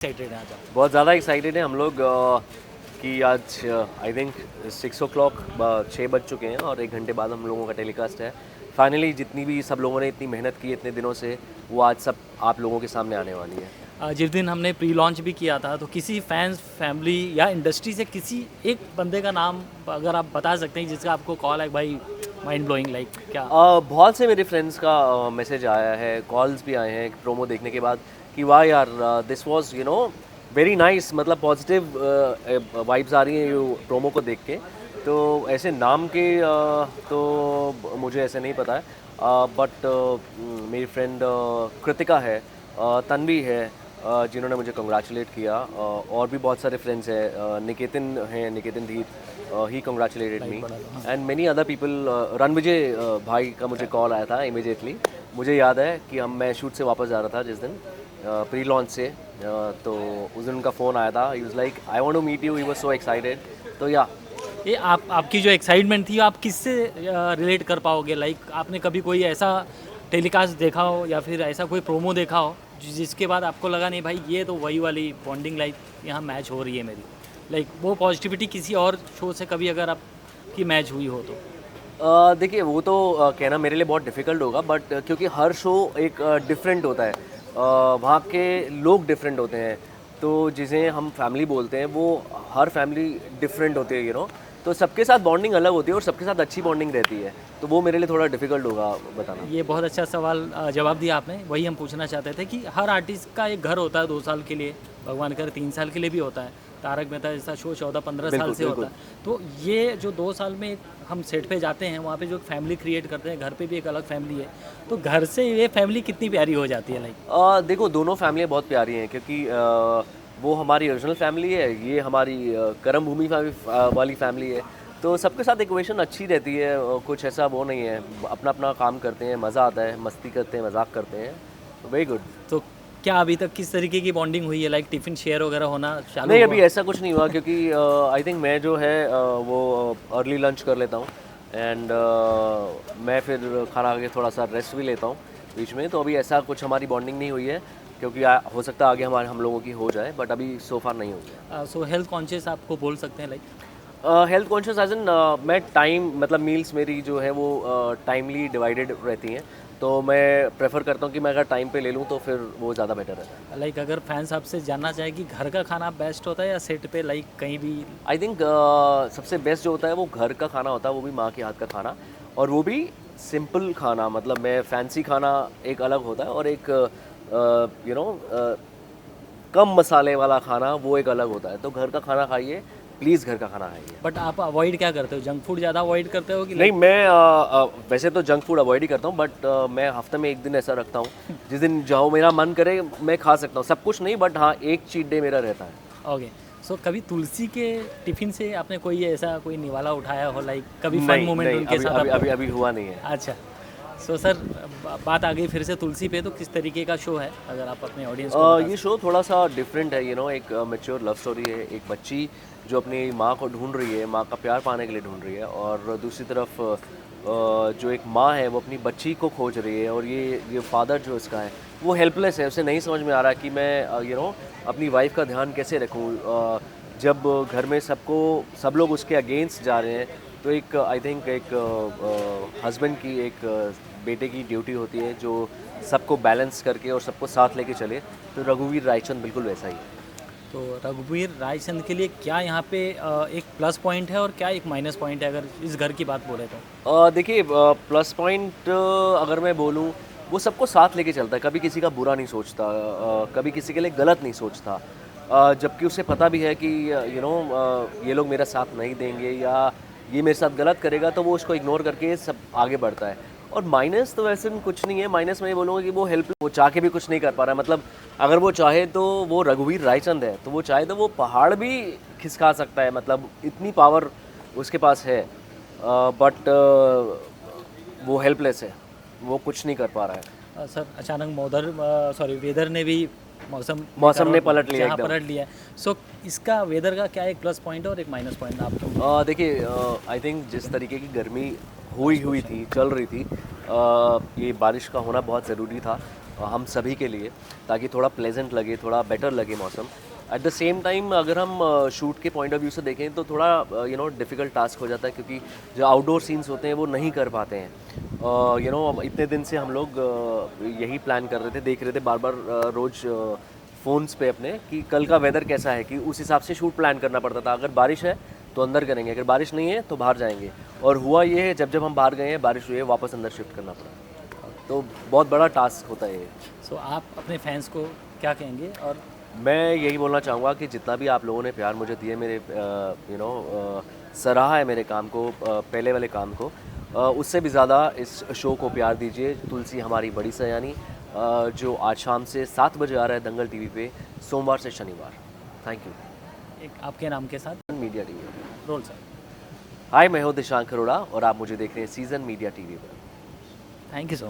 Excited हैं आज आप? बहुत ज़्यादा एक्साइटेड हैं हम लोग कि आज आई थिंक 6 o'clock 6 बज चुके हैं और 1 घंटे बाद हम लोगों का टेलीकास्ट है। फाइनली जितनी भी सब लोगों ने इतनी मेहनत की इतने दिनों से वो आज सब आप लोगों के सामने आने वाली है। जिस दिन हमने प्री लॉन्च भी किया था तो किसी फैंस फैमिली या इंडस्ट्री से किसी एक बंदे का नाम अगर आप बता सकते हैं जिसका आपको कॉल है भाई माइंड ब्लोइंग लाइक क्या? बहुत से मेरे फ्रेंड्स का मैसेज आया है, कॉल्स भी आए हैं प्रोमो देखने के बाद कि वाह यार दिस वाज वेरी नाइस, मतलब पॉजिटिव वाइब्स आ रही हैं ये प्रोमो को देख के। तो ऐसे नाम के तो मुझे ऐसे नहीं पता है, बट मेरी फ्रेंड कृतिका है, तन्वी है, जिन्होंने मुझे कंग्रेचुलेट किया, और भी बहुत सारे फ्रेंड्स हैं, निकेतन हैं, Niketan Dhir, he congratulated me and many other people. Ranvijay भाई का मुझे कॉल आया था इमीडिएटली। मुझे याद है कि मैं शूट से वापस जा रहा था जिस दिन प्री लॉन्च से, तो उस दिन उनका फ़ोन आया था। He was like I want to meet you, he was so excited. तो या ये आपकी जो एक्साइटमेंट थी आप किससे रिलेट कर पाओगे? लाइक आपने कभी कोई ऐसा टेलीकास्ट देखा हो या फिर ऐसा कोई प्रोमो देखा हो जिसके बाद आपको लगा नहीं भाई ये तो वही वाली बॉन्डिंग लाइक यहाँ मैच हो रही है मेरी, लाइक वो पॉजिटिविटी किसी और शो से कभी अगर आपकी मैच हुई हो तो? देखिए वो तो कहना मेरे लिए बहुत डिफ़िकल्ट होगा, बट क्योंकि हर शो एक डिफरेंट होता है, वहाँ के लोग डिफरेंट होते हैं, तो जिसे हम फैमिली बोलते हैं वो हर फैमिली डिफरेंट होती है तो सबके साथ बॉन्डिंग अलग होती है और सबके साथ अच्छी बॉन्डिंग रहती है, तो वो मेरे लिए थोड़ा डिफ़िकल्ट होगा बताना। ये बहुत अच्छा सवाल जवाब दिया आपने। वही हम पूछना चाहते थे कि हर आर्टिस्ट का एक घर होता है 2 साल के लिए, भगवान करे 3 साल के लिए भी होता है। तारक मेहता जैसा शो 14-15 साल से होता है। तो ये जो 2 साल में हम सेट पे जाते हैं वहाँ पे जो फैमिली क्रिएट करते हैं, घर पे भी एक अलग फैमिली है, तो घर से ये फैमिली कितनी प्यारी हो जाती है लाइक? देखो दोनों फैमिलियाँ बहुत प्यारी हैं, क्योंकि वो हमारी ओरिजिनल फैमिली है, ये हमारी करम भूमि वाली फैमिली है, तो सबके साथ इक्वेशन अच्छी रहती है। कुछ ऐसा वो नहीं है, अपना अपना काम करते हैं, मज़ा आता है, मस्ती करते हैं, मजाक करते हैं, वेरी गुड। तो क्या अभी तक किस तरीके की बॉन्डिंग हुई है, लाइक टिफ़िन शेयर वगैरह होना चालू नहीं, हुआ? अभी ऐसा कुछ नहीं हुआ, क्योंकि आई थिंक मैं जो है वो अर्ली लंच कर लेता हूँ एंड मैं फिर खाना खा के थोड़ा सा रेस्ट भी लेता हूँ बीच में, तो अभी ऐसा कुछ हमारी बॉन्डिंग नहीं हुई है, क्योंकि हो सकता है आगे हम लोगों की हो जाए, बट अभी सो फार नहीं हुई है। सो हेल्थ कॉन्शियस आपको बोल सकते हैं like? Health conscious as in मैं टाइम, मतलब मील्स मेरी जो है वो टाइमली डिवाइडेड रहती हैं, तो मैं प्रेफर करता हूँ कि मैं अगर टाइम पे ले लूँ तो फिर वो ज़्यादा बेटर रहता है। लाइक अगर फैंस आपसे जानना चाहे कि घर का खाना बेस्ट होता है या सेट पे लाइक कहीं भी? आई थिंक सबसे बेस्ट जो होता है वो घर का खाना होता है, वो भी माँ के हाथ का खाना, और वो भी सिंपल खाना, मतलब मैं फैंसी खाना एक अलग होता है और एक कम मसाले वाला खाना वो एक अलग होता है। तो घर का खाना खाइए प्लीज़, घर का खाना खाइए। बट आप अवॉइड क्या करते हो? जंक फूड ज़्यादा अवॉइड करते हो कि नहीं, मैं वैसे तो जंक फूड अवॉइड ही करता हूँ, बट मैं हफ्ते में एक दिन ऐसा रखता हूँ जिस दिन जाओ मेरा मन करे मैं खा सकता हूँ, सब कुछ नहीं, बट हाँ एक चीट डे मेरा रहता है। ओके। सो कभी तुलसी के टिफिन से आपने कोई ऐसा कोई निवाला उठाया हो, लाइक कभी फन नहीं मोमेंट नहीं, उनके अभी साथ अभी आपको? अभी अभी हुआ नहीं है। अच्छा। सो सर बात आ गई फिर से तुलसी पे, तो किस तरीके का शो है अगर आप अपने ऑडियंस को बता ये शो थोड़ा सा डिफरेंट है, एक मैच्योर लव स्टोरी है, एक बच्ची जो अपनी माँ को ढूंढ रही है, माँ का प्यार पाने के लिए ढूंढ रही है, और दूसरी तरफ जो एक माँ है वो अपनी बच्ची को खोज रही है, और ये फादर जो इसका है वो हेल्पलेस है, उसे नहीं समझ में आ रहा कि मैं अपनी वाइफ का ध्यान कैसे रखूँ, जब घर में सब लोग उसके अगेंस्ट जा रहे हैं। तो एक आई थिंक एक हस्बैंड की, एक बेटे की ड्यूटी होती है जो सबको बैलेंस करके और सबको साथ लेके चले, तो रघुवीर रायचंद बिल्कुल वैसा ही है। तो रघुवीर रायचंद के लिए क्या यहाँ पे एक प्लस पॉइंट है और क्या एक माइनस पॉइंट है अगर इस घर की बात बोले तो? देखिए प्लस पॉइंट अगर मैं बोलूँ, वो सबको साथ लेके चलता है, कभी किसी का बुरा नहीं सोचता, कभी किसी के लिए गलत नहीं सोचता, जबकि उसे पता भी है कि ये लोग मेरा साथ नहीं देंगे या ये मेरे साथ गलत करेगा, तो वो उसको इग्नोर करके सब आगे बढ़ता है। और माइनस तो वैसे कुछ नहीं है, माइनस मैं ये बोलूँगा कि वो चाह के भी कुछ नहीं कर पा रहा है, मतलब अगर वो चाहे तो वो रघुवीर रायचंद है, तो वो चाहे तो वो पहाड़ भी खिसका सकता है, मतलब इतनी पावर उसके पास है, बट वो हेल्पलेस है, वो कुछ नहीं कर पा रहा है। सर अचानक वेदर ने भी मौसम ने पलट लिया एकदम। पलट लिया है। सो इसका वेदर का क्या एक प्लस पॉइंट है और एक माइनस पॉइंट आपको? देखिए आई थिंक जिस तरीके की गर्मी हुई थी, चल री थी, ये बारिश का होना बहुत ज़रूरी था, हम सभी के लिए, ताकि थोड़ा प्लेजेंट लगे, थोड़ा बेटर लगे मौसम। एट द सेम टाइम अगर हम शूट के पॉइंट ऑफ व्यू से देखें तो थोड़ा डिफ़िकल्ट टास्क हो जाता है, क्योंकि जो आउटडोर सीन्स होते हैं वो नहीं कर पाते हैं। इतने दिन से हम लोग यही प्लान कर रहे थे, देख रहे थे बार बार रोज़ फ़ोन्स पे अपने कि कल का वेदर कैसा है, कि उस हिसाब से शूट प्लान करना पड़ता था। अगर बारिश है तो अंदर करेंगे, अगर बारिश नहीं है तो बाहर जाएंगे। और हुआ ये है, जब हम बाहर गए हैं बारिश हुई है, वापस अंदर शिफ्ट करना पड़ा। तो बहुत बड़ा टास्क होता है ये। सो आप अपने फैंस को क्या कहेंगे? और मैं यही बोलना चाहूँगा कि जितना भी आप लोगों ने प्यार मुझे दिए, मेरे सराहा है मेरे काम को, पहले वाले काम को, उससे भी ज़्यादा इस शो को प्यार दीजिए। तुलसी हमारी बड़ी सयानी, जो आज शाम से 7 बजे आ रहा है दंगल टीवी पे, सोमवार से शनिवार। Thank you. एक आपके नाम के साथ media TV. Roll sir. Hi, मैं हूँ दिशांक अरोड़ा और आप मुझे देख रहे हैं सीजन मीडिया टीवी पर। Thank you so much.